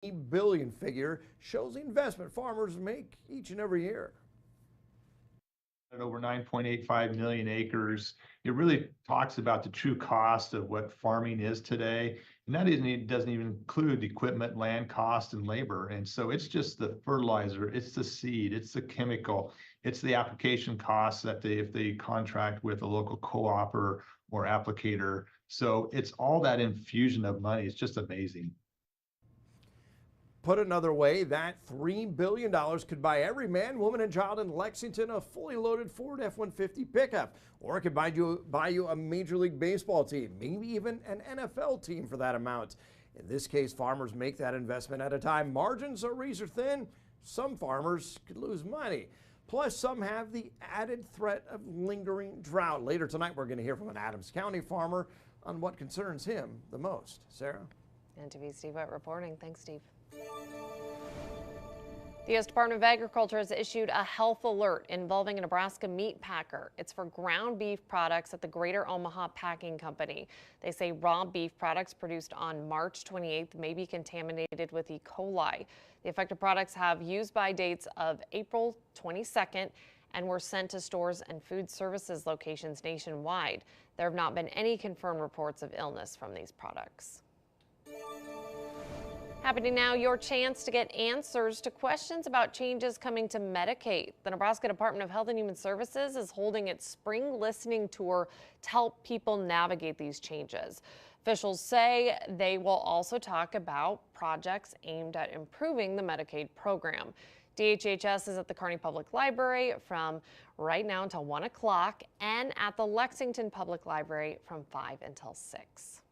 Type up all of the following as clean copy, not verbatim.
billion figure shows the investment farmers make each and every year. At over 9.85 million acres, it really talks about the true cost of what farming is today. And that doesn't even include equipment, land cost, and labor. And so it's just the fertilizer, it's the seed, it's the chemical, it's the application costs that if they contract with a local co-op or applicator. So it's all that infusion of money. It's just amazing. Put another way, that $3 billion could buy every man, woman, and child in Lexington a fully loaded Ford F-150 pickup, or it could buy you a Major League Baseball team, maybe even an NFL team for that amount. In this case, farmers make that investment at a time margins are razor thin. Some farmers could lose money. Plus, some have the added threat of lingering drought. Later tonight, we're going to hear from an Adams County farmer on what concerns him the most. Sarah? NTV Steve White reporting. Thanks, Steve. The U.S. Department of Agriculture has issued a health alert involving a Nebraska meat packer. It's for ground beef products at the Greater Omaha Packing Company. They say raw beef products produced on March 28th may be contaminated with E. coli. The affected products have use-by dates of April 22nd and were sent to stores and food services locations nationwide. There have not been any confirmed reports of illness from these products. Happening now, your chance to get answers to questions about changes coming to Medicaid. The Nebraska Department of Health and Human Services is holding its spring listening tour to help people navigate these changes. Officials say they will also talk about projects aimed at improving the Medicaid program. DHHS is at the Kearney Public Library from right now until 1 o'clock and at the Lexington Public Library from 5 until 6.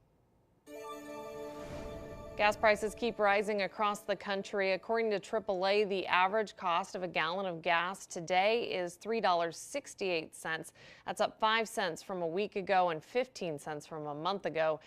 Gas prices keep rising across the country. According to AAA, the average cost of a gallon of gas today is $3.68. That's up 5 cents from a week ago and 15 cents from a month ago.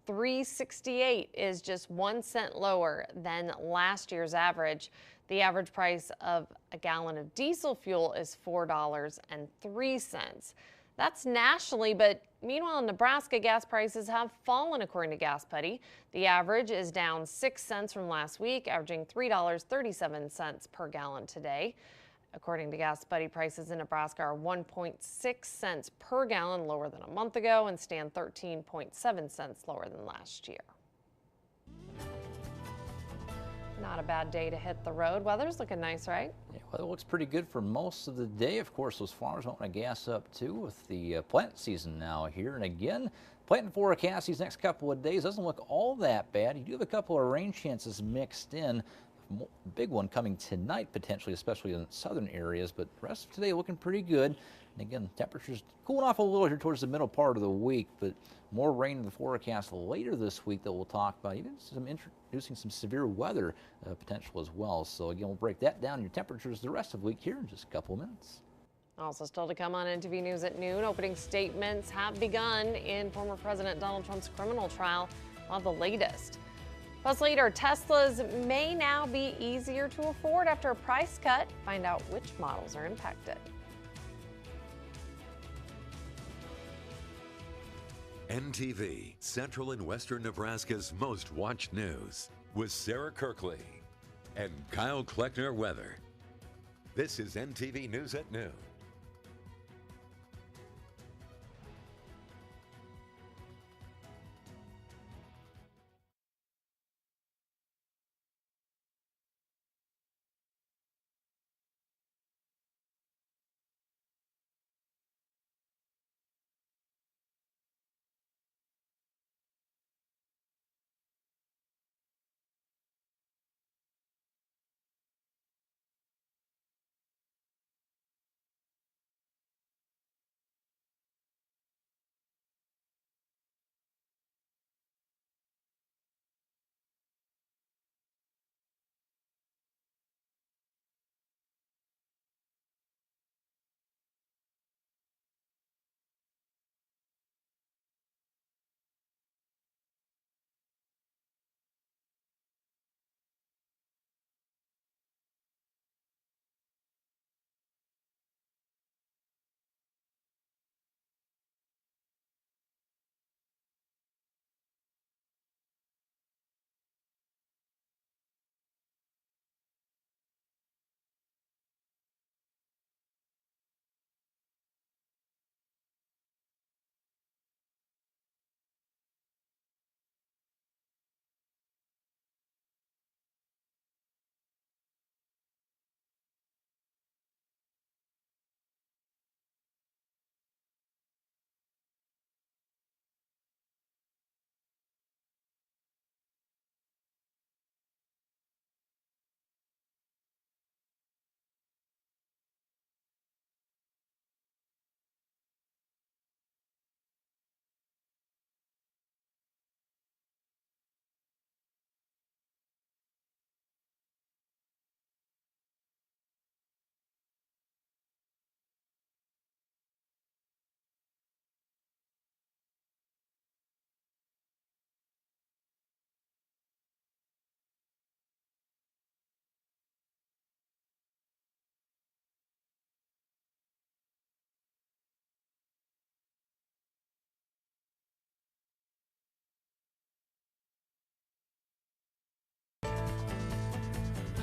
$3.68 is just 1 cent lower than last year's average. The average price of a gallon of diesel fuel is $4.03. That's nationally, but meanwhile in Nebraska, gas prices have fallen according to Gas Buddy. The average is down 6 cents from last week, averaging $3.37 per gallon today. According to Gas Buddy, prices in Nebraska are 1.6 cents per gallon lower than a month ago and stand 13.7 cents lower than last year. Not a bad day to hit the road. Weather's looking nice, right? Yeah, well, it looks pretty good for most of the day. Of course, those farmers want to gas up too with the plant season now here. And again, planting forecast these next couple of days doesn't look all that bad. You do have a couple of rain chances mixed in. Big one coming tonight potentially, especially in southern areas, but the rest of today looking pretty good. And again, temperatures cooling off a little here towards the middle part of the week, but more rain in the forecast later this week that we'll talk about, even introducing some severe weather potential as well. So again, we'll break that down, your temperatures the rest of the week here in just a couple of minutes. Also still to come on NTV News at noon, opening statements have begun in former President Donald Trump's criminal trial. We'll have the latest. Plus later, Teslas may now be easier to afford after a price cut. Find out which models are impacted. NTV, Central and Western Nebraska's most watched news, with Sarah Kirkley and Kyle Kleckner weather. This is NTV News at noon.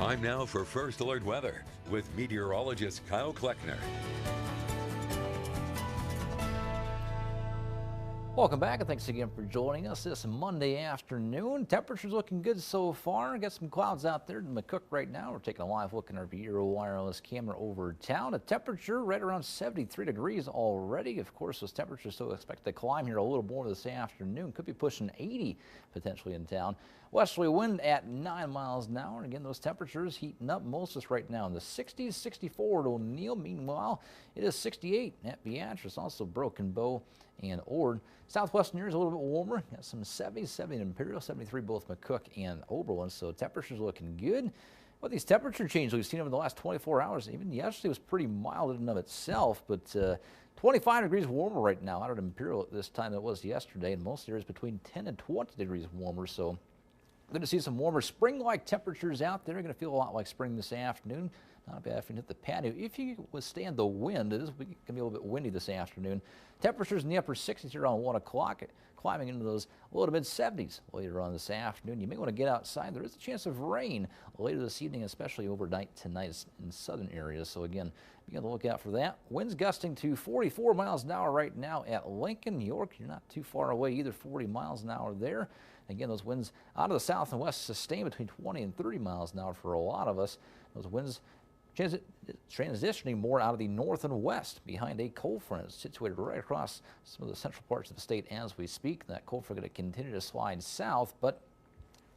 Time now for First Alert Weather with meteorologist Kyle Kleckner. Welcome back, and thanks again for joining us this Monday afternoon. Temperatures looking good so far. Got some clouds out there in McCook right now. We're taking a live look in our Vero wireless camera over town. A temperature right around 73 degrees already. Of course, those temperatures still expect to climb here a little more this afternoon. Could be pushing 80 potentially in town. Westerly wind at 9 miles an hour. And again, those temperatures heating up most of us right now in the 60s, 64 at O'Neill. Meanwhile, it is 68 at Beatrice, also Broken Bow and Ord. Southwestern areas a little bit warmer. Got some 70s, 70 in Imperial, 73 both McCook and Oberlin. So temperatures looking good. Well, these temperature changes we've seen over the last 24 hours, even yesterday was pretty mild in and of itself, but 25 degrees warmer right now out at Imperial at this time than it was yesterday, and most areas between 10 and 20 degrees warmer. So going to see some warmer spring-like temperatures out there. Going to feel a lot like spring this afternoon. Not bad if you hit the patio. If you withstand the wind, it is going to be a little bit windy this afternoon. Temperatures in the upper 60s here around 1 o'clock, climbing into those low to mid 70s later on this afternoon. You may want to get outside. There is a chance of rain later this evening, especially overnight tonight in southern areas. So again, be on the lookout for that. Winds gusting to 44 miles an hour right now at Lincoln, York. You're not too far away either, 40 miles an hour there. Again, those winds out of the south and west sustain between 20 and 30 miles an hour for a lot of us. Those winds transitioning more out of the north and west behind a cold front situated right across some of the central parts of the state as we speak. That cold front going to continue to slide south, but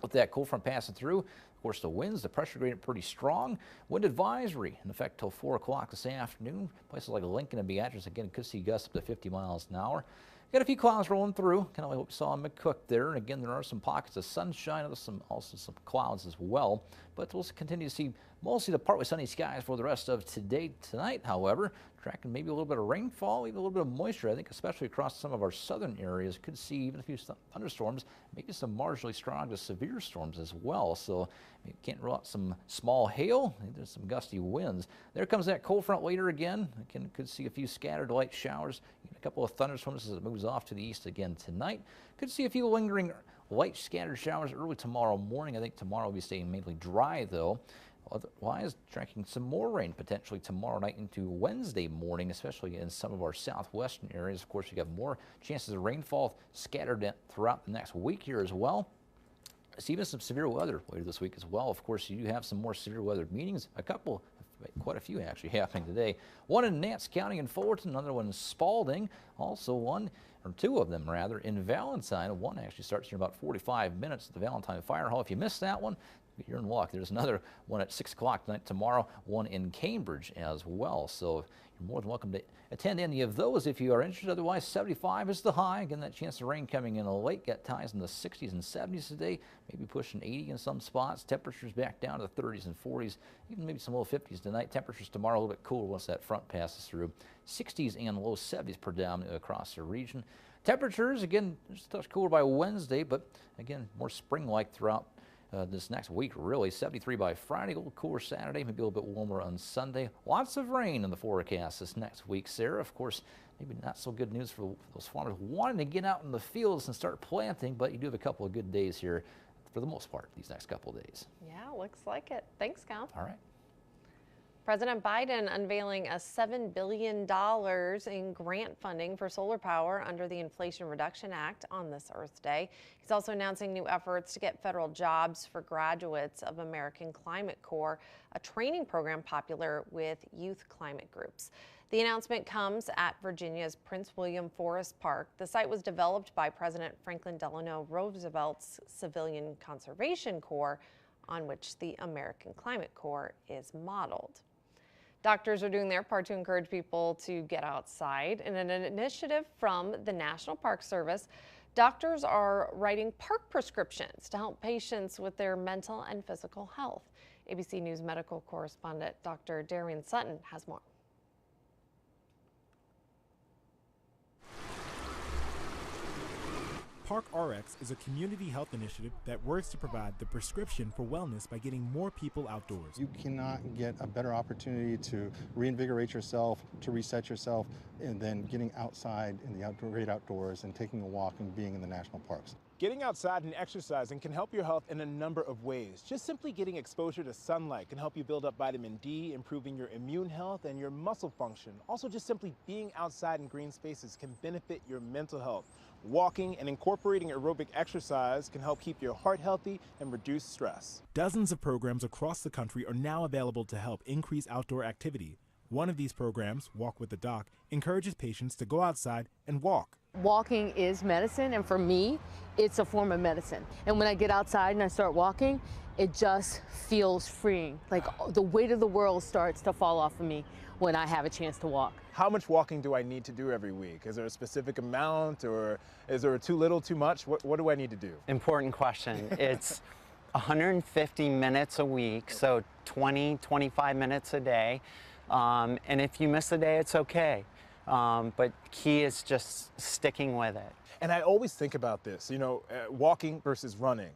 with that cold front passing through, of course, the winds, the pressure gradient pretty strong. Wind advisory in effect till 4 o'clock this afternoon. Places like Lincoln and Beatrice, again, could see gusts up to 50 miles an hour. Got a few clouds rolling through, kind of like what we saw in McCook there. And again, there are some pockets of sunshine, also some clouds as well. But we'll continue to see mostly the partly sunny skies for the rest of tonight, however. Tracking maybe a little bit of rainfall, even a little bit of moisture, I think, especially across some of our southern areas. Could see even a few thunderstorms, maybe some marginally strong to severe storms as well. So you can't rule out some small hail. There's some gusty winds. There comes that cold front later again. Again, could see a few scattered light showers, a couple of thunderstorms as it moves off to the east again tonight. Could see a few lingering light scattered showers early tomorrow morning. I think tomorrow will be staying mainly dry, though. Otherwise, tracking some more rain potentially tomorrow night into Wednesday morning, especially in some of our southwestern areas. Of course, you have more chances of rainfall scattered throughout the next week here as well. See even some severe weather later this week as well. Of course, you do have some more severe weather meetings, quite a few actually happening today. One in Nance County in Fullerton, another one in Spalding, also one, or two of them rather, in Valentine. One actually starts here in about 45 minutes at the Valentine Fire Hall. If you missed that one, you're in luck. There's another one at 6 o'clock tonight tomorrow, one in Cambridge as well. So you're more than welcome to attend any of those if you are interested. Otherwise, 75 is the high. Again, that chance of rain coming in late. Got highs in the 60s and 70s today, maybe pushing 80 in some spots. Temperatures back down to the 30s and 40s, even maybe some low 50s tonight. Temperatures tomorrow a little bit cooler once that front passes through. 60s and low 70s predominantly across the region. Temperatures, again, just a touch cooler by Wednesday, but again, more spring-like throughout this next week, really. 73 by Friday, a little cooler Saturday, maybe a little bit warmer on Sunday. Lots of rain in the forecast this next week, Sarah. Of course, maybe not so good news for those farmers wanting to get out in the fields and start planting, but you do have a couple of good days here for the most part these next couple of days. Yeah, looks like it. Thanks, Kyle. All right. President Biden unveiling a $7 billion in grant funding for solar power under the Inflation Reduction Act on this Earth Day. He's also announcing new efforts to get federal jobs for graduates of American Climate Corps, a training program popular with youth climate groups. The announcement comes at Virginia's Prince William Forest Park. The site was developed by President Franklin Delano Roosevelt's Civilian Conservation Corps, on which the American Climate Corps is modeled. Doctors are doing their part to encourage people to get outside. In an initiative from the National Park Service, doctors are writing park prescriptions to help patients with their mental and physical health. ABC News medical correspondent Dr. Darian Sutton has more. Park RX is a community health initiative that works to provide the prescription for wellness by getting more people outdoors. You cannot get a better opportunity to reinvigorate yourself, to reset yourself, and then getting outside in the great outdoors and taking a walk and being in the national parks. Getting outside and exercising can help your health in a number of ways. Just simply getting exposure to sunlight can help you build up vitamin D, improving your immune health and your muscle function. Also, just simply being outside in green spaces can benefit your mental health. Walking and incorporating aerobic exercise can help keep your heart healthy and reduce stress. Dozens of programs across the country are now available to help increase outdoor activity. One of these programs, Walk with the Doc, encourages patients to go outside and walk. Walking is medicine, and for me, it's a form of medicine. And when I get outside and I start walking, it just feels freeing. Like the weight of the world starts to fall off of me when I have a chance to walk. How much walking do I need to do every week? Is there a specific amount, or is there too little, too much? What do I need to do? Important question. It's 150 minutes a week, so 25 minutes a day. And if you miss a day, it's okay. But key is just sticking with it. And I always think about this, walking versus running.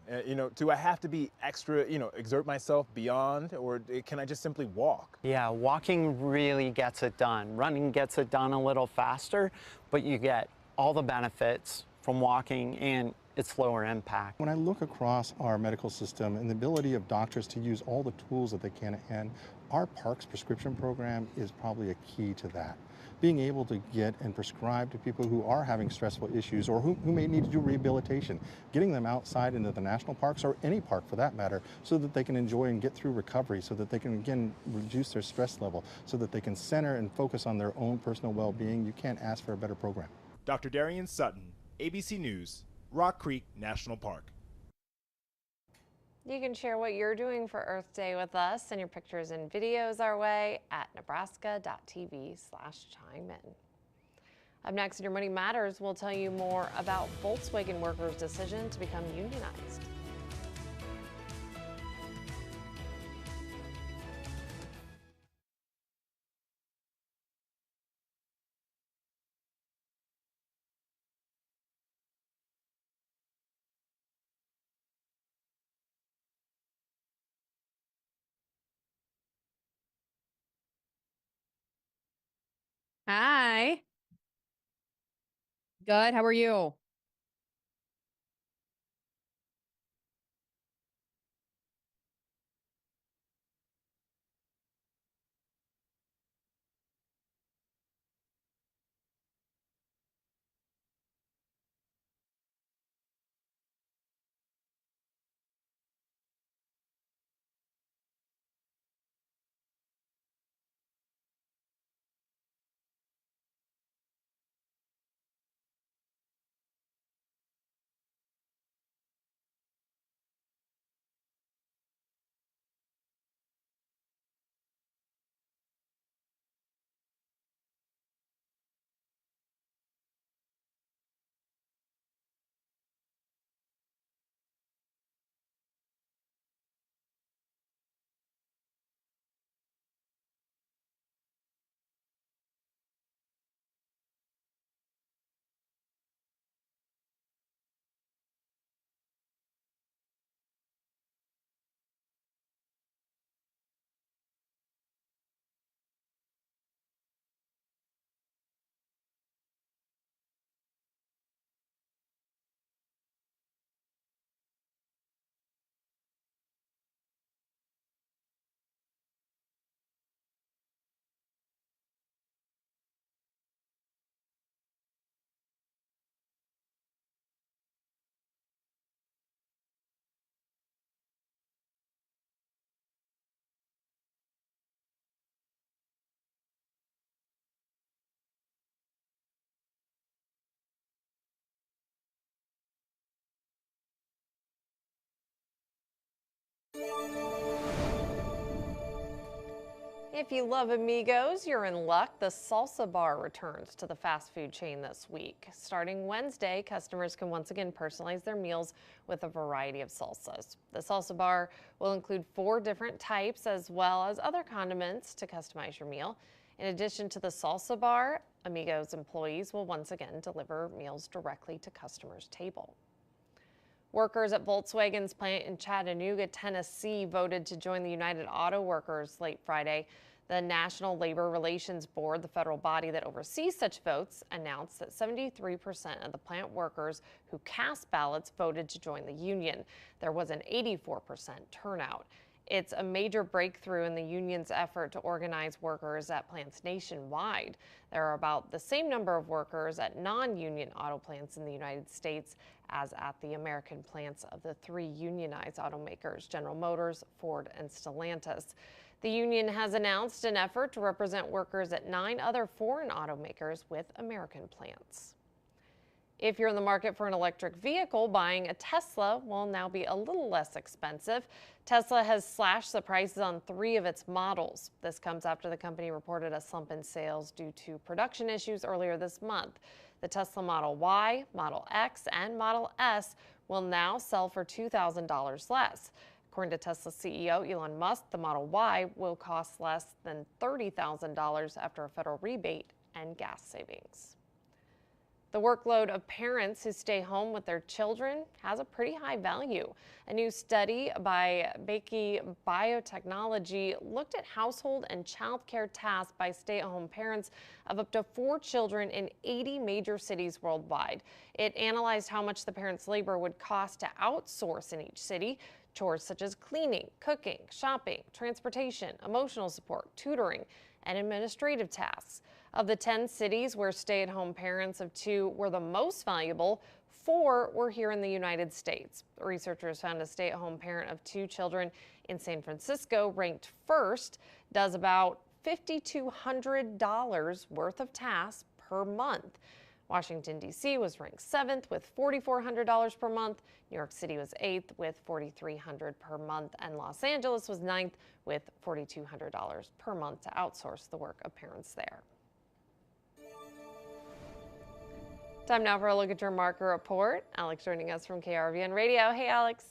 Do I have to be extra, exert myself beyond, or can I just simply walk? Yeah, walking really gets it done. Running gets it done a little faster, but you get all the benefits from walking and it's lower impact. When I look across our medical system and the ability of doctors to use all the tools that they can at hand, our Parks prescription program is probably a key to that. Being able to get and prescribe to people who are having stressful issues or who may need to do rehabilitation, getting them outside into the national parks or any park for that matter, so that they can enjoy and get through recovery, so that they can again reduce their stress level, so that they can center and focus on their own personal well-being. You can't ask for a better program. Dr. Darian Sutton, ABC News, Rock Creek National Park. You can share what you're doing for Earth Day with us. Send your pictures and videos our way at nebraska.tv/chime-in. Up next in Your Money Matters, we'll tell you more about Volkswagen workers' decision to become unionized. Hi. Good. How are you? If you love Amigos, you're in luck. The Salsa Bar returns to the fast food chain this week. Starting Wednesday, customers can once again personalize their meals with a variety of salsas. The Salsa Bar will include 4 different types as well as other condiments to customize your meal. In addition to the Salsa Bar, Amigos employees will once again deliver meals directly to customers' table. Workers at Volkswagen's plant in Chattanooga, Tennessee voted to join the United Auto Workers late Friday. The National Labor Relations Board, the federal body that oversees such votes, announced that 73% of the plant workers who cast ballots voted to join the union. There was an 84% turnout. It's a major breakthrough in the union's effort to organize workers at plants nationwide. There are about the same number of workers at non-union auto plants in the United States as at the American plants of the three unionized automakers, General Motors, Ford, and Stellantis. The union has announced an effort to represent workers at 9 other foreign automakers with American plants. If you're in the market for an electric vehicle, buying a Tesla will now be a little less expensive. Tesla has slashed the prices on 3 of its models. This comes after the company reported a slump in sales due to production issues earlier this month. The Tesla Model Y, Model X, and Model S will now sell for $2,000 less. According to Tesla CEO Elon Musk, the Model Y will cost less than $30,000 after a federal rebate and gas savings. The workload of parents who stay home with their children has a pretty high value. A new study by Baky Biotechnology looked at household and child care tasks by stay-at-home parents of up to 4 children in 80 major cities worldwide. It analyzed how much the parents' labor would cost to outsource in each city. Chores such as cleaning, cooking, shopping, transportation, emotional support, tutoring, and administrative tasks. Of the 10 cities where stay-at-home parents of 2 were the most valuable, 4 were here in the United States. Researchers found a stay-at-home parent of 2 children in San Francisco ranked first, does about $5,200 worth of tasks per month. Washington, D.C. was ranked 7th with $4,400 per month. New York City was 8th with $4,300 per month. And Los Angeles was 9th with $4,200 per month to outsource the work of parents there. Time now for a look at your market report. Alex joining us from KRVN Radio. Hey, Alex.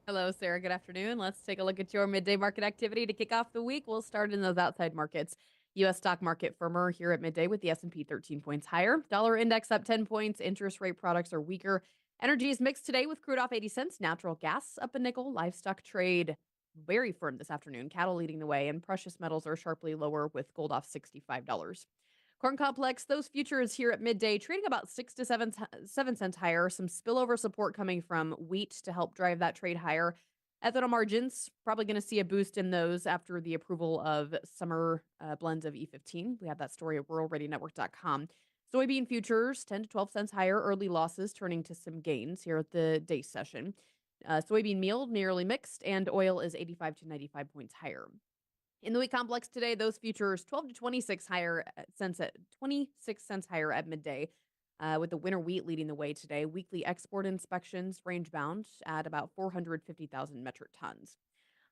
Hello, Sarah. Good afternoon. Let's take a look at your midday market activity to kick off the week. We'll start in those outside markets. U.S. stock market firmer here at midday with the S&P 13 points higher. Dollar index up 10 points. Interest rate products are weaker. Energy is mixed today with crude off 80 cents. Natural gas up a nickel. Livestock trade very firm this afternoon. Cattle leading the way, and precious metals are sharply lower with gold off $65. Corn complex, those futures here at midday trading about 6 to 7 cents higher. Some spillover support coming from wheat to help drive that trade higher. Ethanol margins, probably going to see a boost in those after the approval of summer blends of E15. We have that story at ruralradionetwork.com. Soybean futures, 10 to 12 cents higher. Early losses turning to some gains here at the day session. Soybean meal nearly mixed, and oil is 85 to 95 points higher. In the wheat complex today, those futures 12 to 26 cents higher at midday. With the winter wheat leading the way today. Weekly export inspections range bound at about 450,000 metric tons.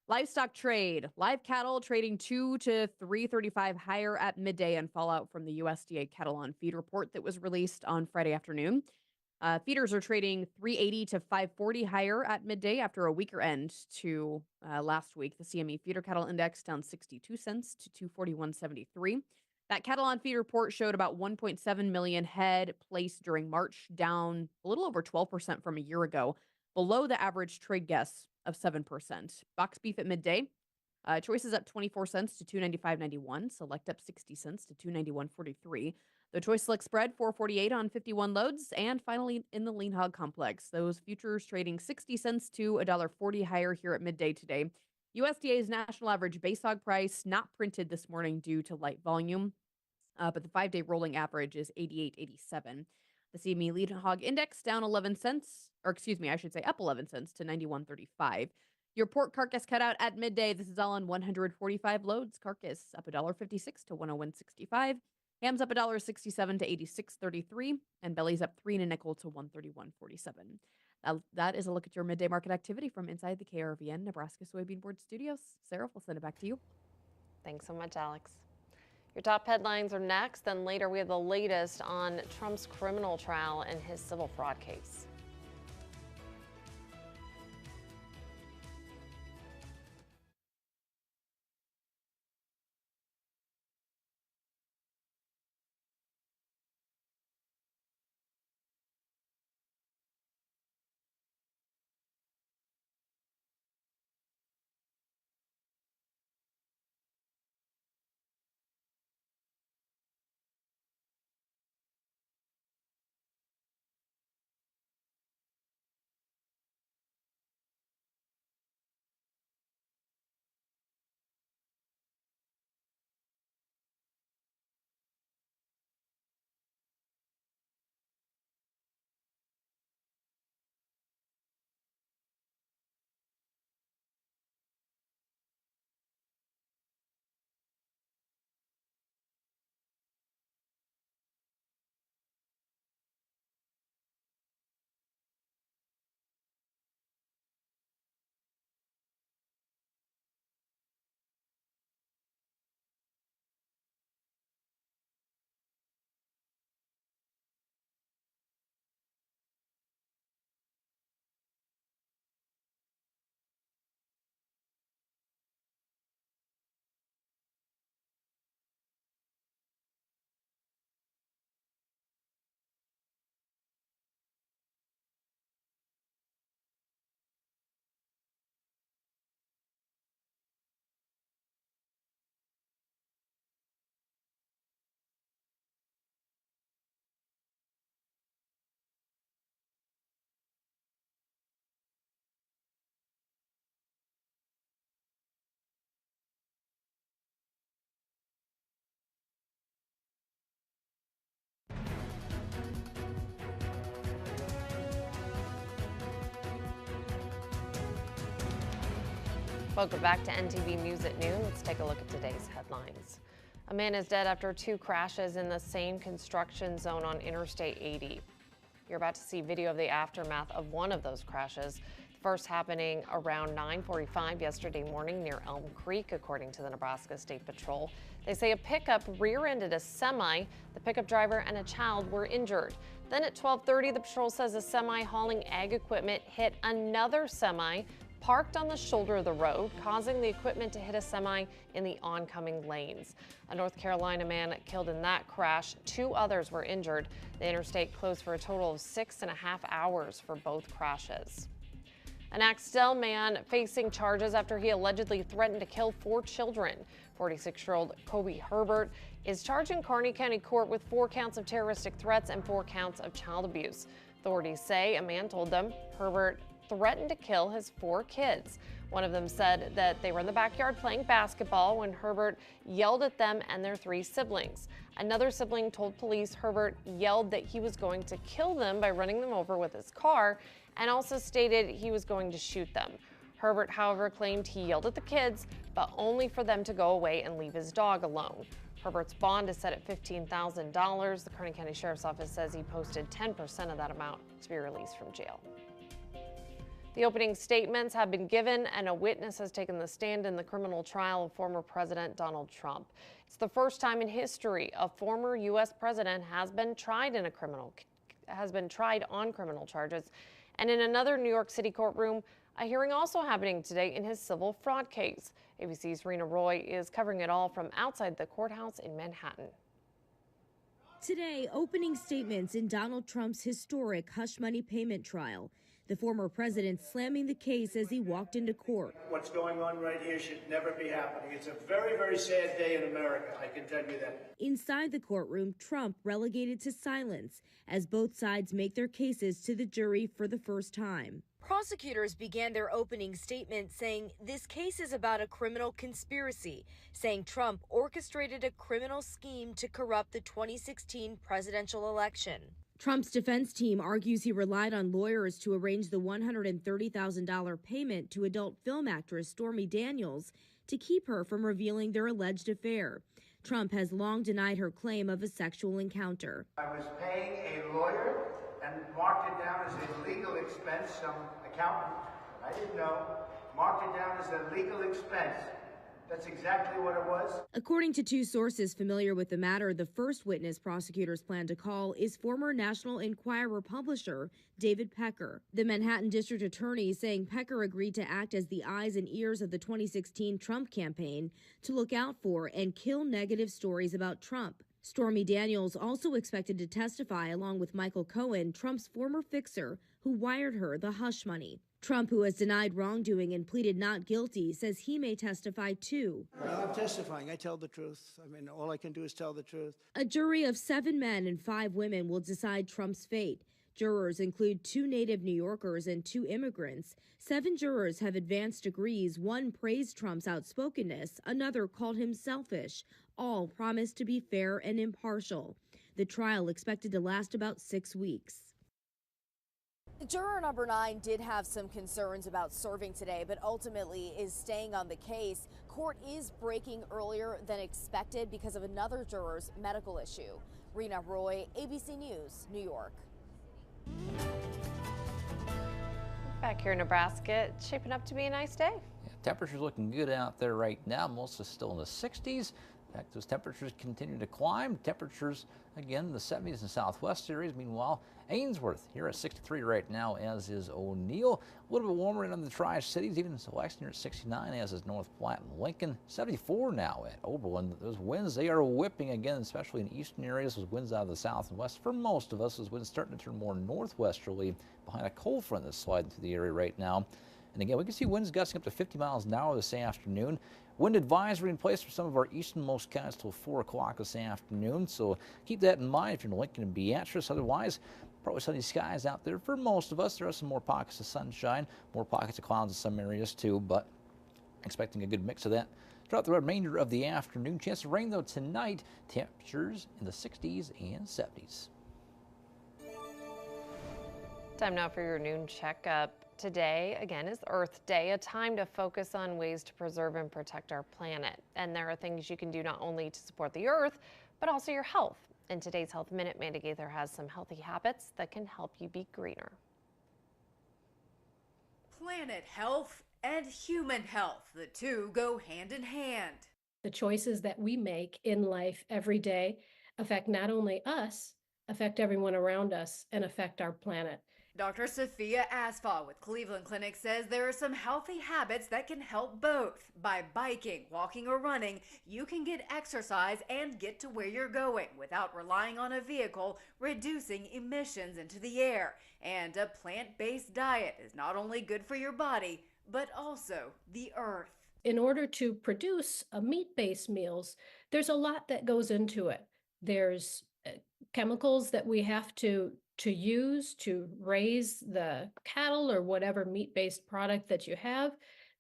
Livestock trade, live cattle trading 2 to 335 higher at midday, and fallout from the USDA cattle on feed report that was released on Friday afternoon. Feeders are trading 380 to 540 higher at midday after a weaker end to last week. The CME feeder cattle index down 62 cents to 241.73. That cattle on feed report showed about 1.7 million head placed during March, down a little over 12% from a year ago, below the average trade guess of 7%. Box beef at midday, choices up 24 cents to 295.91. Select up 60 cents to 291.43. The choice select spread 448 on 51 loads. And finally, in the lean hog complex, those futures trading 60 cents to $1.40 higher here at midday today. USDA's national average base hog price not printed this morning due to light volume. But the 5-day rolling average is 88.87. The CME lean hog index down 11 cents, or excuse me, I should say up 11 cents to 91.35. Your pork carcass cutout at midday. This is all on 145 loads. Carcass up $1.56 to 101.65. Hams up $1.67 to 86.33, and bellies up 3 and a nickel to 131.47. That is a look at your midday market activity from inside the KRVN Nebraska Soybean Board Studios. Sarah, we'll send it back to you. Thanks so much, Alex. Your top headlines are next. Then later we have the latest on Trump's criminal trial and his civil fraud case. Welcome back to NTV News at noon. Let's take a look at today's headlines. A man is dead after 2 crashes in the same construction zone on Interstate 80. You're about to see video of the aftermath of one of those crashes. The first happening around 9:45 yesterday morning near Elm Creek, according to the Nebraska State Patrol. They say a pickup rear-ended a semi. The pickup driver and a child were injured. Then at 12:30, the patrol says a semi hauling ag equipment hit another semi parked on the shoulder of the road, causing the equipment to hit a semi in the oncoming lanes. A North Carolina man killed in that crash. 2 others were injured. The interstate closed for a total of 6.5 hours for both crashes. An Axtell man facing charges after he allegedly threatened to kill 4 children. 46-year-old Kobe Herbert is charged in Kearney County Court with 4 counts of terroristic threats and 4 counts of child abuse. Authorities say a man told them Herbert threatened to kill his 4 kids. One of them said that they were in the backyard playing basketball when Herbert yelled at them and their 3 siblings. Another sibling told police Herbert yelled that he was going to kill them by running them over with his car, and also stated he was going to shoot them. Herbert, however, claimed he yelled at the kids, but only for them to go away and leave his dog alone. Herbert's bond is set at $15,000. The Kearney County Sheriff's Office says he posted 10% of that amount to be released from jail. The opening statements have been given, and a witness has taken the stand in the criminal trial of former President Donald Trump. It's the first time in history a former U.S. president has been tried on criminal charges. And in another New York City courtroom, a hearing also happening today in his civil fraud case. ABC's Rena Roy is covering it all from outside the courthouse in Manhattan. Today, opening statements in Donald Trump's historic hush money payment trial. The former president slamming the case as he walked into court. What's going on right here should never be happening. It's a very, very sad day in America, I can tell you that. Inside the courtroom, Trump relegated to silence as both sides make their cases to the jury for the first time. Prosecutors began their opening statement saying this case is about a criminal conspiracy, saying Trump orchestrated a criminal scheme to corrupt the 2016 presidential election. Trump's defense team argues he relied on lawyers to arrange the $130,000 payment to adult film actress Stormy Daniels to keep her from revealing their alleged affair. Trump has long denied her claim of a sexual encounter. I was paying a lawyer and marked it down as a legal expense. Some accountant, I didn't know, marked it down as a legal expense. That's exactly what it was. According to 2 sources familiar with the matter, the first witness prosecutors plan to call is former National Enquirer publisher David Pecker. The Manhattan District Attorney saying Pecker agreed to act as the eyes and ears of the 2016 Trump campaign to look out for and kill negative stories about Trump. Stormy Daniels also expected to testify along with Michael Cohen, Trump's former fixer, who wired her the hush money. Trump, who has denied wrongdoing and pleaded not guilty, says he may testify too. I'm testifying. I tell the truth. I mean, all I can do is tell the truth. A jury of 7 men and 5 women will decide Trump's fate. Jurors include 2 native New Yorkers and 2 immigrants. 7 jurors have advanced degrees. 1 praised Trump's outspokenness. Another called him selfish. All promised to be fair and impartial. The trial expected to last about 6 weeks. Juror number 9 did have some concerns about serving today, but ultimately is staying on the case. Court is breaking earlier than expected because of another juror's medical issue. Rena Roy, ABC News, New York. Back here in Nebraska, it's shaping up to be a nice day. Yeah, temperatures looking good out there right now. Most is still in the 60s. In fact, those temperatures continue to climb. Temperatures, again, in the 70s in southwest areas. Meanwhile, Ainsworth here at 63 right now, as is O'Neill. A little bit warmer in the Tri-Cities, even in Lexington at 69, as is North Platte and Lincoln. 74 now at Oberlin. Those winds, they are whipping again, especially in eastern areas. Those winds out of the south and west. For most of us, those winds starting to turn more northwesterly behind a cold front that's sliding through the area right now. And again, we can see winds gusting up to 50 miles an hour this afternoon. Wind advisory in place for some of our easternmost counties till 4 o'clock this afternoon. So keep that in mind if you're in Lincoln and Beatrice. Otherwise, probably sunny skies out there for most of us. There are some more pockets of sunshine, more pockets of clouds in some areas too, but expecting a good mix of that throughout the remainder of the afternoon. Chance of rain though tonight. Temperatures in the 60s and 70s. Time now for your noon checkup. Today, again, is Earth Day, a time to focus on ways to preserve and protect our planet. And there are things you can do not only to support the Earth, but also your health. In today's Health Minute, Mandy Gaither has some healthy habits that can help you be greener. Planet health and human health, the two go hand in hand. The choices that we make in life every day affect not only us, affect everyone around us, and affect our planet. Dr. Sophia Asfaw with Cleveland Clinic says there are some healthy habits that can help both. By biking, walking, or running, you can get exercise and get to where you're going without relying on a vehicle, reducing emissions into the air. And a plant-based diet is not only good for your body, but also the earth. In order to produce meat-based meals, there's a lot that goes into it. There's chemicals that we have to use to raise the cattle or whatever meat-based product that you have,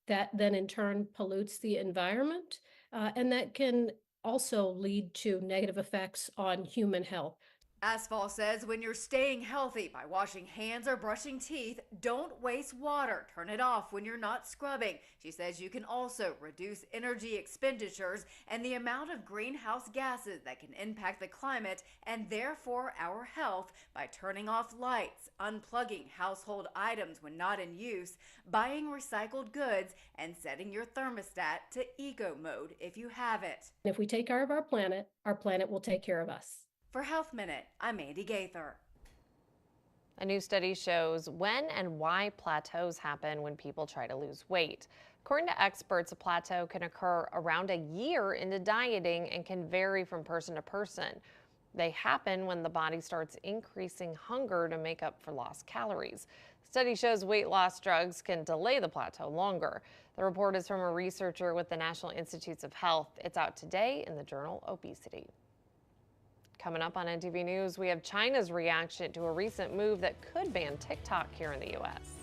that then in turn pollutes the environment, and that can also lead to negative effects on human health. Asphalt says when you're staying healthy by washing hands or brushing teeth, don't waste water. Turn it off when you're not scrubbing. She says you can also reduce energy expenditures and the amount of greenhouse gases that can impact the climate and therefore our health by turning off lights, unplugging household items when not in use, buying recycled goods, and setting your thermostat to eco mode if you have it. If we take care of our planet will take care of us. For Health Minute, I'm Mandy Gaither. A new study shows when and why plateaus happen when people try to lose weight. According to experts, a plateau can occur around a year into dieting and can vary from person to person. They happen when the body starts increasing hunger to make up for lost calories. The study shows weight loss drugs can delay the plateau longer. The report is from a researcher with the National Institutes of Health. It's out today in the journal Obesity. Coming up on NTV News, we have China's reaction to a recent move that could ban TikTok here in the U.S.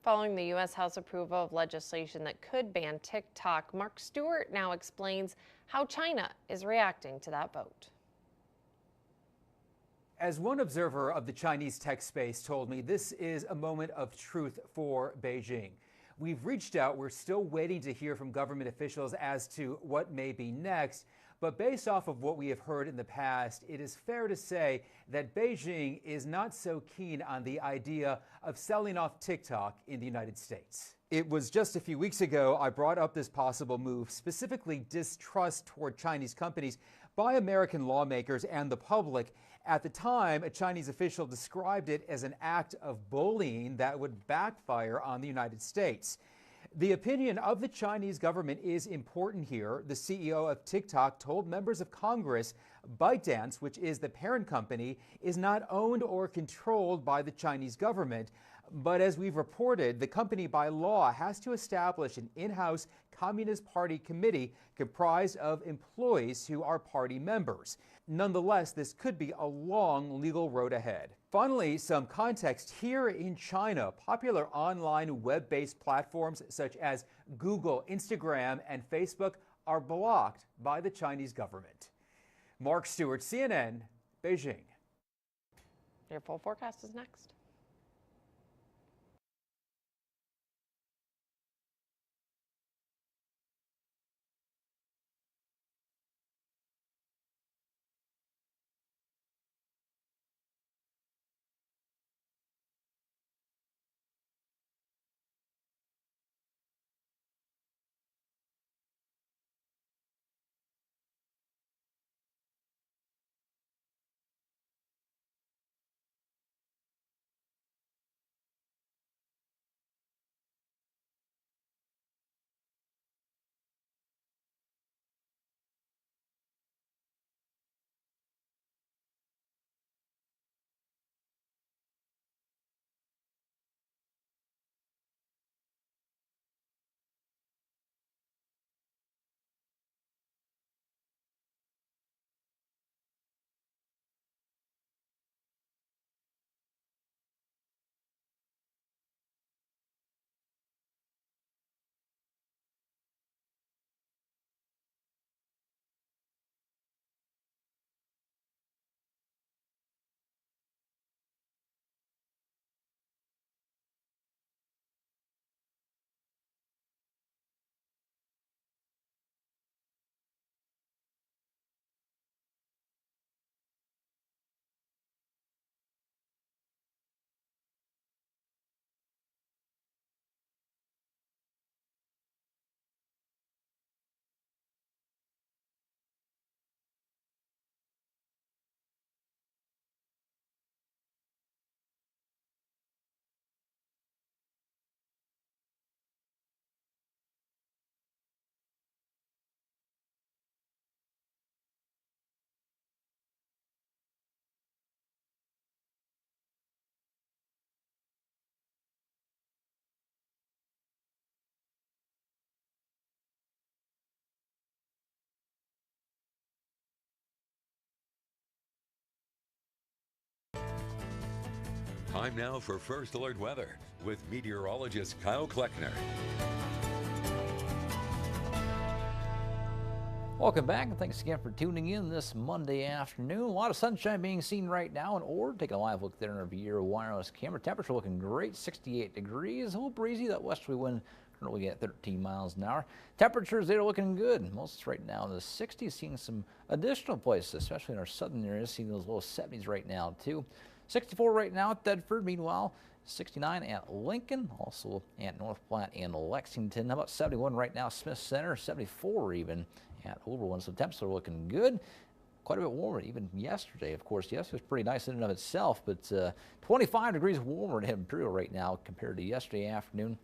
Following the U.S. House approval of legislation that could ban TikTok, Mark Stewart now explains how China is reacting to that vote. As one observer of the Chinese tech space told me, this is a moment of truth for Beijing. We've reached out. We're still waiting to hear from government officials as to what may be next. But based off of what we have heard in the past, it is fair to say that Beijing is not so keen on the idea of selling off TikTok in the United States. It was just a few weeks ago I brought up this possible move, specifically distrust toward Chinese companies by American lawmakers and the public. At the time, a Chinese official described it as an act of bullying that would backfire on the United States. The opinion of the Chinese government is important here. The CEO of TikTok told members of Congress ByteDance, which is the parent company, is not owned or controlled by the Chinese government. But as we've reported, the company by law has to establish an in-house Communist Party committee comprised of employees who are party members. Nonetheless, this could be a long legal road ahead. Finally, some context here in China. Popular online web-based platforms such as Google, Instagram, and Facebook are blocked by the Chinese government. Mark Stewart, CNN, Beijing. Your full forecast is next. Time now for First Alert Weather with meteorologist Kyle Kleckner. Welcome back, and thanks again for tuning in this Monday afternoon. A lot of sunshine being seen right now in Ord. Taking a live look there in our Viera wireless camera. Temperature looking great, 68 degrees. A little breezy. That westerly wind currently at 13 miles an hour. Temperatures there are looking good. Most right now in the 60s, seeing some additional places, especially in our southern areas, seeing those low 70s right now too. 64 right now at Thedford. Meanwhile, 69 at Lincoln, also at North Platte and Lexington. How about 71 right now, Smith Center, 74 even at Oberlin. So temps are looking good. Quite a bit warmer even yesterday. Of course, yesterday was pretty nice in and of itself, but 25 degrees warmer in Imperial right now compared to yesterday afternoon.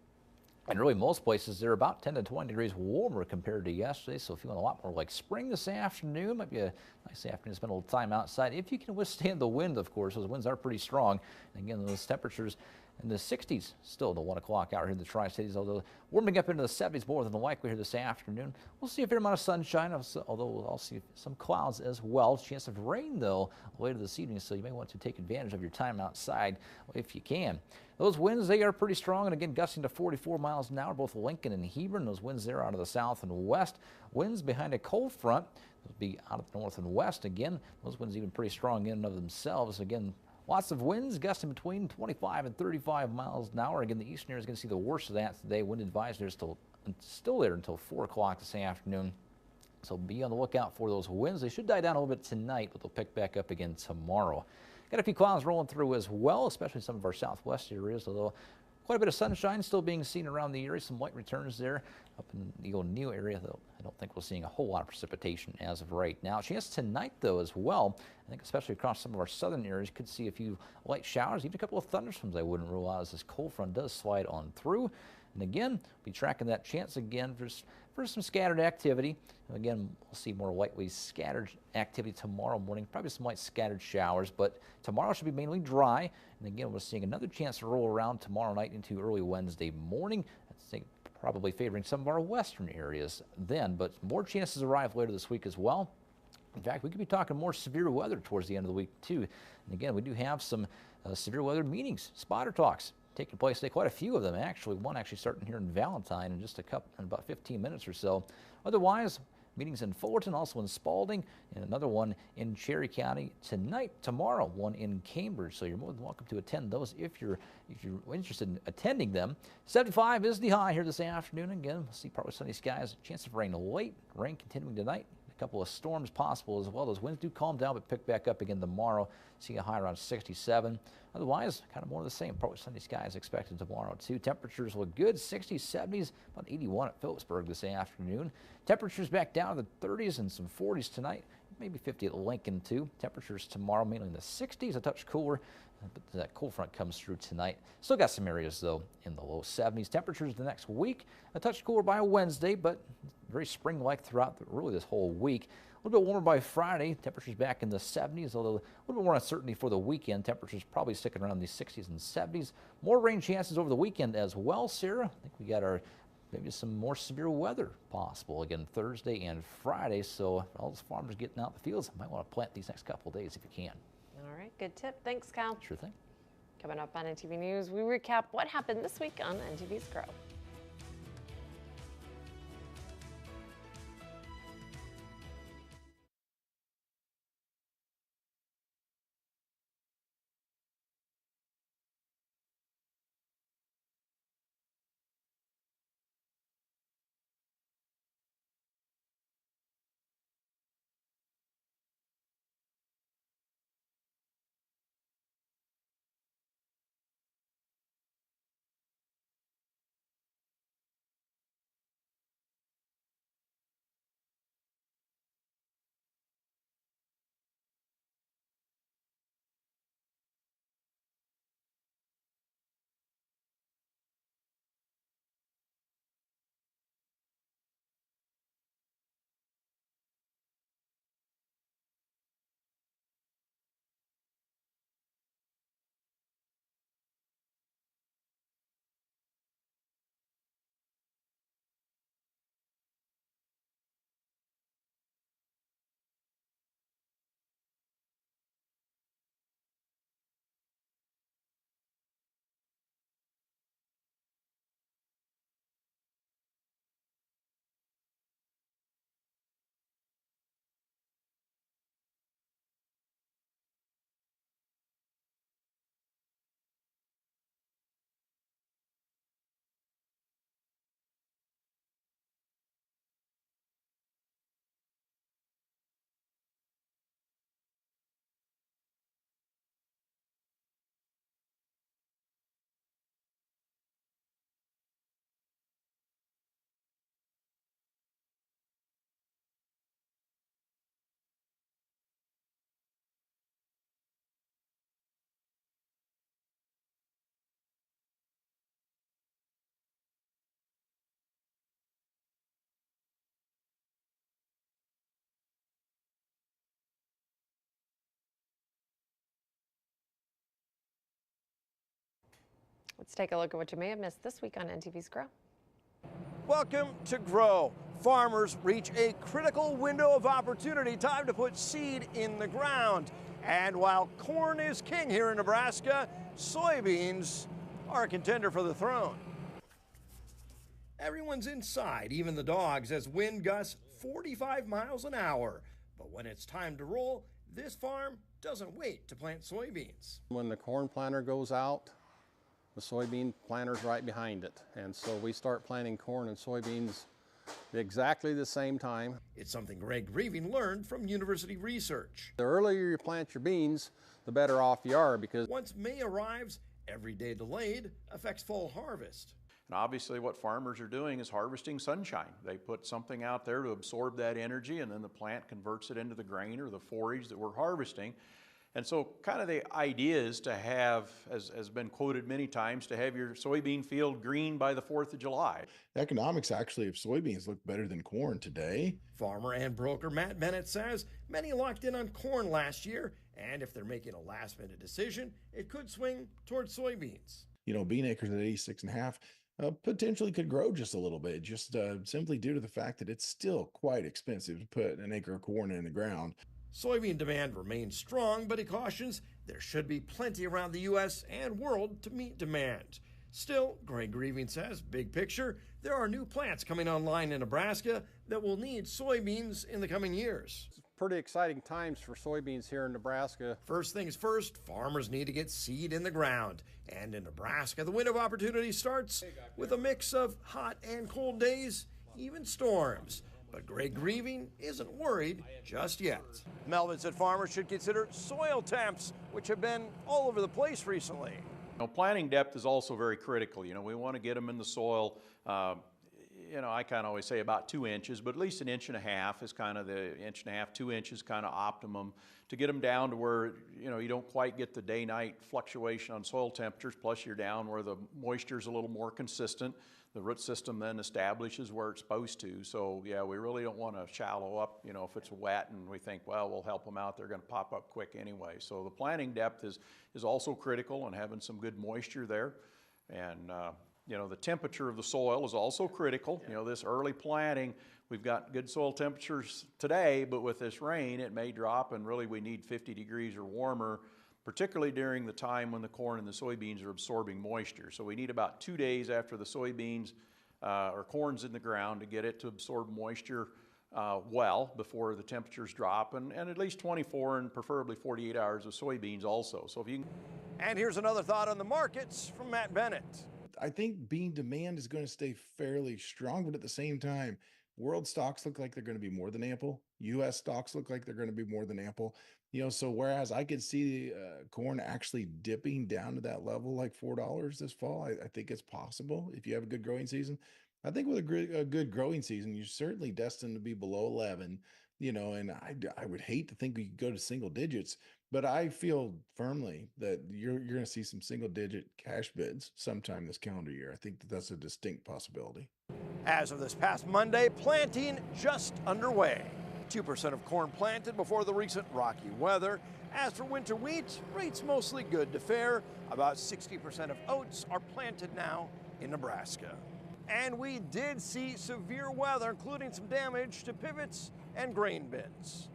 And really most places they're about 10 to 20 degrees warmer compared to yesterday, so feeling a lot more like spring this afternoon. Might be a nice afternoon to spend a little time outside if you can withstand the wind. Of course, those winds are pretty strong. And again, those temperatures in the 60s still in the 1 o'clock hour here in the Tri-Cities, although warming up into the 70s more than likely here this afternoon. We'll see a fair amount of sunshine, although we'll also see some clouds as well. Chance of rain, though, later this evening, so you may want to take advantage of your time outside if you can. Those winds, they are pretty strong, and again, gusting to 44 miles an hour, both Lincoln and Hebron. Those winds there out of the south and west. Winds behind a cold front will be out of the north and west. Again, those winds even pretty strong in and of themselves. Again, lots of winds gusting between 25 and 35 miles an hour. Again, the eastern area is going to see the worst of that today. Wind advisory is still there until 4 o'clock this afternoon. So be on the lookout for those winds. They should die down a little bit tonight, but they'll pick back up again tomorrow. Got a few clouds rolling through as well, especially some of our southwest areas, although quite a bit of sunshine still being seen around the area. Some light returns there up in the O'Neill area, though I don't think we're seeing a whole lot of precipitation as of right now. Chance tonight, though, as well. I think especially across some of our southern areas, you could see a few light showers, even a couple of thunderstorms I wouldn't rule out as this cold front does slide on through. And again, be tracking that chance again for some scattered activity. Again, we'll see more lightly scattered activity tomorrow morning, probably some light scattered showers, but tomorrow should be mainly dry. And again, we're seeing another chance to roll around tomorrow night into early Wednesday morning. I think probably favoring some of our western areas then, but more chances arrive later this week as well. In fact, we could be talking more severe weather towards the end of the week, too. And again, we do have some severe weather meetings, spotter talks taking place today, quite a few of them actually. One actually starting here in Valentine in just in about 15 minutes or so. Otherwise, meetings in Fullerton, also in Spalding, and another one in Cherry County tonight, tomorrow, one in Cambridge. So you're more than welcome to attend those if you're interested in attending them. 75 is the high here this afternoon. Again, we'll see partly sunny skies, chance of rain late, rain continuing tonight. A couple of storms possible as well. Those winds do calm down but pick back up again tomorrow. See a high around 67. Otherwise, kind of more of the same. Probably sunny skies expected tomorrow, too. Temperatures look good. 60s, 70s, about 81 at Phillipsburg this afternoon. Temperatures back down to the 30s and some 40s tonight. Maybe 50 at Lincoln, too. Temperatures tomorrow mainly in the 60s, a touch cooler. But that cold front comes through tonight. Still got some areas, though, in the low 70s. Temperatures the next week, a touch cooler by Wednesday, but very spring-like throughout really this whole week. A little bit warmer by Friday. Temperatures back in the 70s, although a little bit more uncertainty for the weekend. Temperatures probably sticking around the 60s and 70s. More rain chances over the weekend as well, Sarah. I think we got maybe some more severe weather possible again Thursday and Friday. So all those farmers getting out in the fields might want to plant these next couple of days if you can. All right, good tip. Thanks, Kyle. Sure thing. Coming up on NTV News, we recap what happened this week on NTV's Grow. Let's take a look at what you may have missed this week on NTV's Grow. Welcome to Grow. Farmers reach a critical window of opportunity. Time to put seed in the ground. And while corn is king here in Nebraska, soybeans are a contender for the throne. Everyone's inside, even the dogs, as wind gusts 45 miles an hour. But when it's time to roll, this farm doesn't wait to plant soybeans. When the corn planter goes out, the soybean planter's right behind it. And so we start planting corn and soybeans exactly the same time. It's something Greg Grieving learned from university research. The earlier you plant your beans, the better off you are, because once May arrives, every day delayed affects fall harvest. And obviously what farmers are doing is harvesting sunshine. They put something out there to absorb that energy, and then the plant converts it into the grain or the forage that we're harvesting. And so kind of the idea is to have, as has been quoted many times, to have your soybean field green by the 4th of July. The economics actually of soybeans look better than corn today. Farmer and broker Matt Bennett says many locked in on corn last year, and if they're making a last-minute decision, it could swing towards soybeans. You know, bean acres at 86.5 potentially could grow just a little bit, just simply due to the fact that it's still quite expensive to put an acre of corn in the ground. Soybean demand remains strong, but he cautions there should be plenty around the U.S. and world to meet demand. Still, Greg Grieving says, big picture, there are new plants coming online in Nebraska that will need soybeans in the coming years. Pretty exciting times for soybeans here in Nebraska. First things first, farmers need to get seed in the ground. And in Nebraska, the window of opportunity starts with a mix of hot and cold days, even storms. But Greg Grieving isn't worried just yet. Melvin said farmers should consider soil temps, which have been all over the place recently. You know, planting depth is also very critical. You know, we want to get them in the soil. You know, I kind of always say about 2 inches, but at least 1.5 inches is kind of the 1.5 inches, 2 inches kind of optimum to get them down to where, you know, you don't quite get the day-night fluctuation on soil temperatures, plus you're down where the moisture is a little more consistent. The root system then establishes where it's supposed to. So yeah, we really don't want to shallow up, you know, if it's wet and we think, well, we'll help them out, they're going to pop up quick anyway. So the planting depth is also critical, and having some good moisture there. And you know, the temperature of the soil is also critical. You know, this early planting, we've got good soil temperatures today, but with this rain, it may drop, and really we need 50 degrees or warmer, particularly during the time when the corn and the soybeans are absorbing moisture. So we need about 2 days after the soybeans or corn's in the ground to get it to absorb moisture well before the temperatures drop, and at least 24 and preferably 48 hours of soybeans also. So if you can... And here's another thought on the markets from Matt Bennett. I think bean demand is going to stay fairly strong, but at the same time, world stocks look like they're going to be more than ample. U.S. stocks look like they're going to be more than ample. You know, so whereas I could see corn actually dipping down to that level, like $4 this fall, I think it's possible if you have a good growing season. I think with a good growing season, you're certainly destined to be below 11, you know, and I would hate to think we could go to single digits, but I feel firmly that you're going to see some single digit cash bids sometime this calendar year. I think that's a distinct possibility. As of this past Monday, planting just underway. 2% of corn planted before the recent rocky weather. As for winter wheat, rates mostly good to fair. About 60% of oats are planted now in Nebraska. And we did see severe weather, including some damage to pivots and grain bins.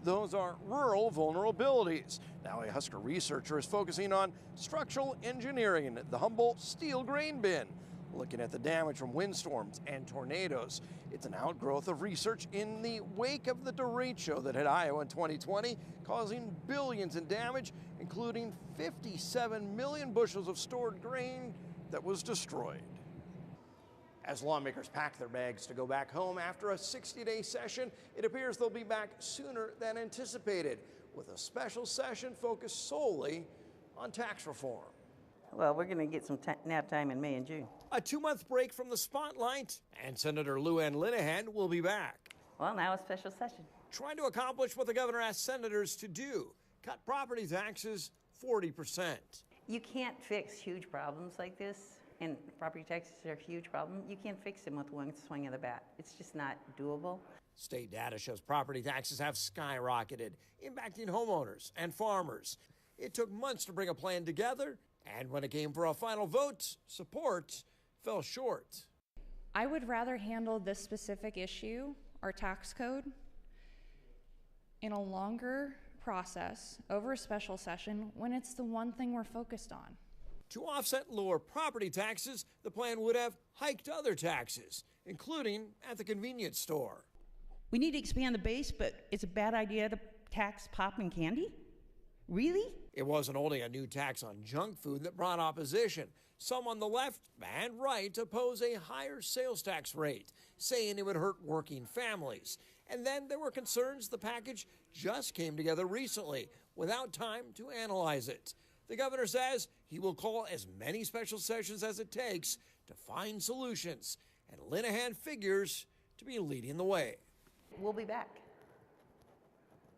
Those are rural vulnerabilities. Now a Husker researcher is focusing on structural engineering at the Humboldt steel grain bin, looking at the damage from windstorms and tornadoes. It's an outgrowth of research in the wake of the derecho that hit Iowa in 2020, causing billions in damage, including 57 million bushels of stored grain that was destroyed. As lawmakers pack their bags to go back home after a 60-day session, it appears they'll be back sooner than anticipated, with a special session focused solely on tax reform. Well, we're going to get some nap time in May and June. A 2-month break from the spotlight, and Senator Lou Ann Linehan will be back. Well, now a special session. Trying to accomplish what the governor asked senators to do, cut property taxes 40%. You can't fix huge problems like this, and property taxes are a huge problem. You can't fix them with one swing of the bat. It's just not doable. State data shows property taxes have skyrocketed, impacting homeowners and farmers. It took months to bring a plan together, And when it came for a final vote, support fell short. I would rather handle this specific issue, our tax code, in a longer process over a special session when it's the one thing we're focused on. To offset lower property taxes, the plan would have hiked other taxes, including at the convenience store. We need to expand the base, but it's a bad idea to tax pop and candy? Really? It wasn't only a new tax on junk food that brought opposition. Some on the left and right oppose a higher sales tax rate, saying it would hurt working families. And then there were concerns the package just came together recently without time to analyze it. The governor says he will call as many special sessions as it takes to find solutions, and Linehan figures to be leading the way. We'll be back.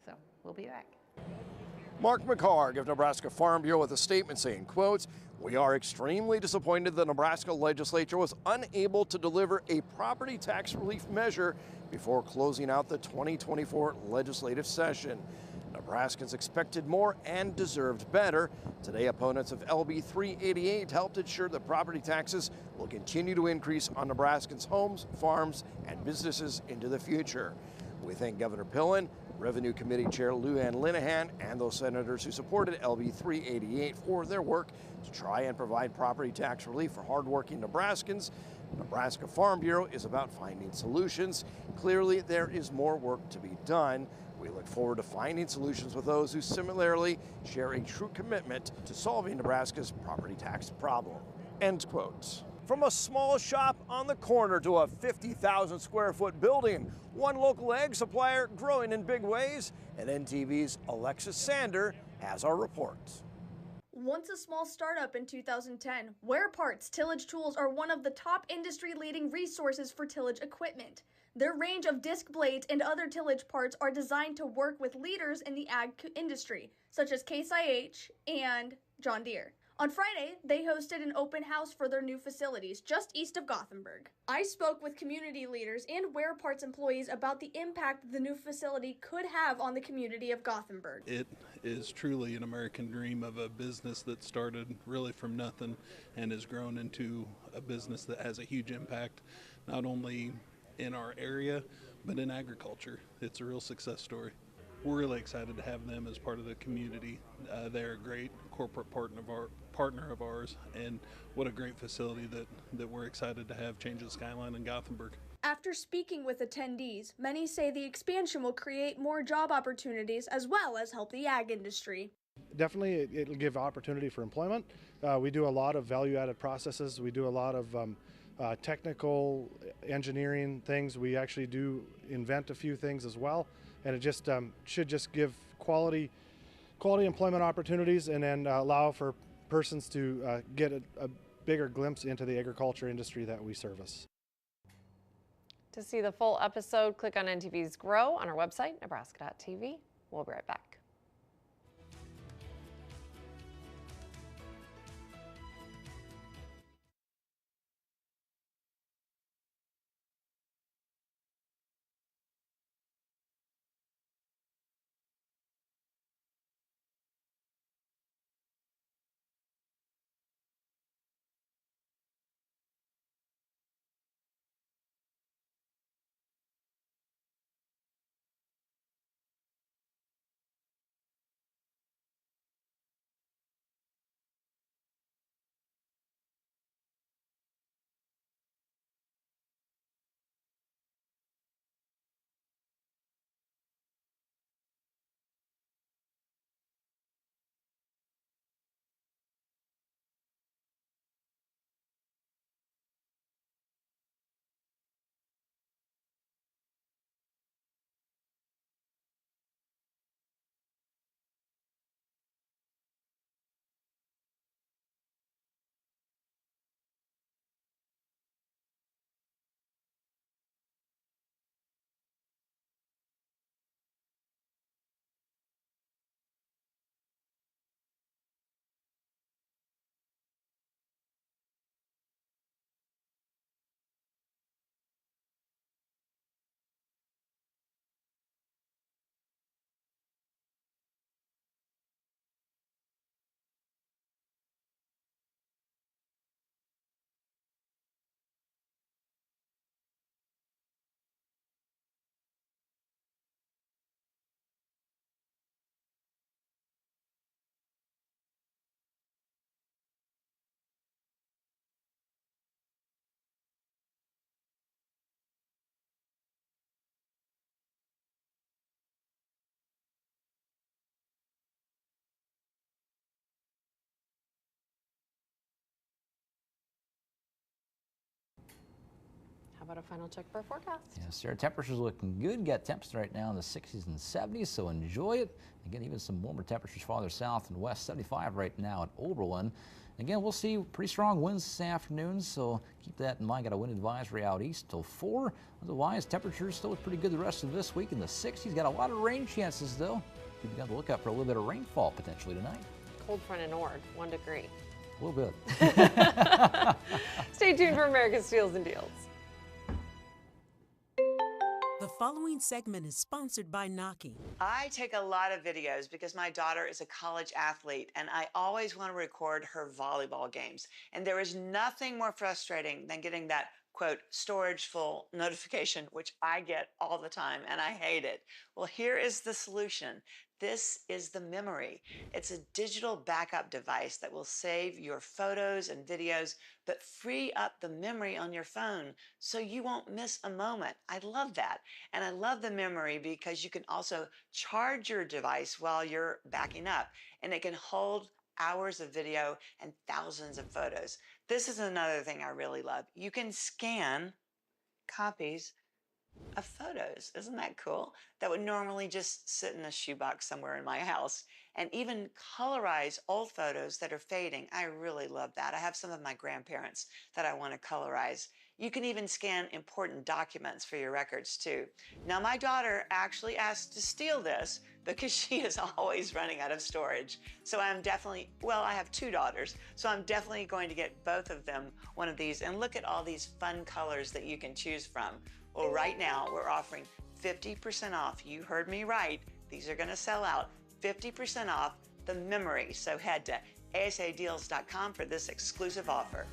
So we'll be back. Mark McCarg of Nebraska Farm Bureau with a statement saying, quote, "We are extremely disappointed the Nebraska legislature was unable to deliver a property tax relief measure before closing out the 2024 legislative session. Nebraskans expected more and deserved better. Today, opponents of LB 388 helped ensure that property taxes will continue to increase on Nebraskans' homes, farms, and businesses into the future. We thank Governor Pillen, Revenue Committee Chair Luann Linehan, and those senators who supported LB 388 for their work to try and provide property tax relief for hardworking Nebraskans. Nebraska Farm Bureau is about finding solutions. Clearly, there is more work to be done. We look forward to finding solutions with those who similarly share a true commitment to solving Nebraska's property tax problem." End quote. From a small shop on the corner to a 50,000 square foot building, one local egg supplier growing in big ways, and NTV's Alexis Sander has our report. Once a small startup in 2010, Wear Parts Tillage Tools are one of the top industry-leading resources for tillage equipment. Their range of disc blades and other tillage parts are designed to work with leaders in the ag industry, such as Case IH and John Deere. On Friday, they hosted an open house for their new facilities just east of Gothenburg. I spoke with community leaders and Wear Parts employees about the impact the new facility could have on the community of Gothenburg. It is truly an American dream of a business that started really from nothing and has grown into a business that has a huge impact, not only in our area, but in agriculture. It's a real success story. We're really excited to have them as part of the community. They're a great corporate partner of ours, and what a great facility that we're excited to have change the skyline in Gothenburg. After speaking with attendees, many say the expansion will create more job opportunities as well as help the ag industry. Definitely, it'll give opportunity for employment. We do a lot of value-added processes. We do a lot of technical engineering things. We actually do invent a few things as well, and it just should just give quality employment opportunities, and then allow for persons to get a bigger glimpse into the agriculture industry that we service. To see the full episode, click on NTV's Grow on our website, nebraska.tv. We'll be right back. about a final check for our forecast? Yes, sir. Temperatures looking good. Got temps right now in the 60s and 70s, so enjoy it. Again, even some warmer temperatures farther south and west. 75 right now at Oberlin. Again, we'll see pretty strong winds this afternoon, so keep that in mind. Got a wind advisory out east till 4. Otherwise, temperatures still look pretty good the rest of this week in the 60s. Got a lot of rain chances, though. Keep you on the lookout for a little bit of rainfall potentially tonight. Cold front in Ord, 1 degree. A little bit. Stay tuned for America's Steals and Deals. The following segment is sponsored by Naki. I take a lot of videos because my daughter is a college athlete and I always want to record her volleyball games. And there is nothing more frustrating than getting that, quote, storage full notification, which I get all the time and I hate it. Well, here is the solution. This is the Memory. It's a digital backup device that will save your photos and videos, but free up the memory on your phone so you won't miss a moment. I love that. And I love the Memory because you can also charge your device while you're backing up, and it can hold hours of video and thousands of photos. This is another thing I really love. You can scan copies of photos. Isn't that cool? That would normally just sit in a shoebox somewhere in my house. And even colorize old photos that are fading. I really love that. I have some of my grandparents that I want to colorize. You can even scan important documents for your records too. Now my daughter actually asked to steal this because she is always running out of storage. So I'm definitely, well, I have 2 daughters, so I'm definitely going to get both of them one of these. And look at all these fun colors that you can choose from. Well, right now we're offering 50% off. You heard me right. These are going to sell out. 50% off the Memory. So head to asadeals.com for this exclusive offer.